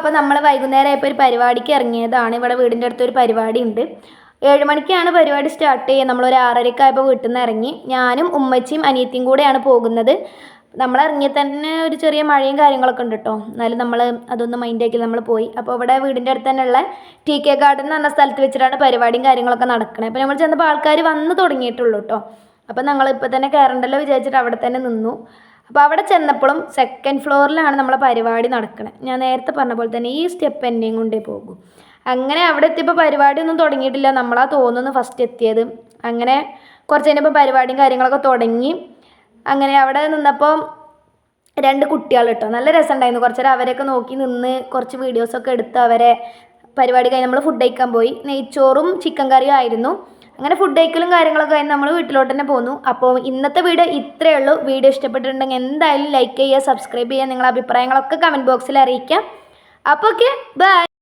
അപ്പോൾ നമ്മൾ വൈകുന്നേരം ആയപ്പോൾ ഒരു പരിപാടിക്ക് ഇറങ്ങിയതാണ്. ഇവിടെ വീടിൻ്റെ അടുത്തൊരു പരിപാടി ഉണ്ട്. 7 മണിക്കാണ് പരിപാടി സ്റ്റാർട്ട് ചെയ്യുക. നമ്മളൊരു 6:30 ആയപ്പോൾ വീട്ടിൽ നിന്ന് ഇറങ്ങി. ഞാനും ഉമ്മച്ചിയും അനിയത്തിയും കൂടെയാണ് പോകുന്നത്. നമ്മൾ ഇറങ്ങിയ തന്നെ ഒരു ചെറിയ മഴയും കാര്യങ്ങളൊക്കെ ഉണ്ട് കേട്ടോ. എന്നാലും നമ്മൾ അതൊന്നും മൈൻഡാക്കി നമ്മൾ പോയി. അപ്പോൾ ഇവിടെ വീടിൻ്റെ അടുത്ത് തന്നെയുള്ള TK ഗാർഡൻ എന്ന് പറഞ്ഞ സ്ഥലത്ത് വെച്ചിട്ടാണ് പരിപാടിയും കാര്യങ്ങളൊക്കെ നടക്കുന്നത്. അപ്പോൾ നമ്മൾ ചെന്നപ്പോൾ ആൾക്കാർ വന്ന് തുടങ്ങിയിട്ടുള്ളൂ കേട്ടോ. അപ്പോൾ ഞങ്ങളിപ്പോൾ തന്നെ കയറണ്ടല്ലോ വിചാരിച്ചിട്ട് അവിടെ തന്നെ നിന്നു. അപ്പോൾ അവിടെ ചെന്നപ്പോഴും 2nd ഫ്ലോറിലാണ് നമ്മളെ പരിപാടി നടക്കുന്നത്. ഞാൻ നേരത്തെ പറഞ്ഞ പോലെ തന്നെ ഈ സ്റ്റെപ്പ് എന്നെയും കൊണ്ടേ പോകും. അങ്ങനെ അവിടെ എത്തിയപ്പോൾ പരിപാടിയൊന്നും തുടങ്ങിയിട്ടില്ല. നമ്മളാ തോന്നുന്നു ഫസ്റ്റ് എത്തിയത്. അങ്ങനെ കുറച്ച് കഴിഞ്ഞപ്പോൾ പരിപാടിയും കാര്യങ്ങളൊക്കെ തുടങ്ങി. അങ്ങനെ അവിടെ നിന്നപ്പോൾ 2 കുട്ടികൾ കേട്ടോ, നല്ല രസമുണ്ടായിരുന്നു. കുറച്ച് നേരം അവരെയൊക്കെ നോക്കി നിന്ന് കുറച്ച് വീഡിയോസൊക്കെ എടുത്ത് അവരെ പരിപാടി കഴിഞ്ഞ് നമ്മൾ ഫുഡ് കഴിക്കാൻ പോയി. നെയ്ച്ചോറും ചിക്കൻ കറിയും ആയിരുന്നു. അങ്ങനെ ഫുഡ് കഴിക്കലും കാര്യങ്ങളൊക്കെ കഴിഞ്ഞ് നമ്മൾ വീട്ടിലോട്ട് തന്നെ പോന്നു. അപ്പോൾ ഇന്നത്തെ വീഡിയോ ഇത്രയേ ഉള്ളൂ. വീഡിയോ ഇഷ്ടപ്പെട്ടിട്ടുണ്ടെങ്കിൽ എന്തായാലും ലൈക്ക് ചെയ്യുക, സബ്സ്ക്രൈബ് ചെയ്യുക, നിങ്ങളുടെ അഭിപ്രായങ്ങളൊക്കെ കമൻറ്റ് ബോക്സിൽ അറിയിക്കാം. അപ്പോൾ ഓക്കെ, ബൈ.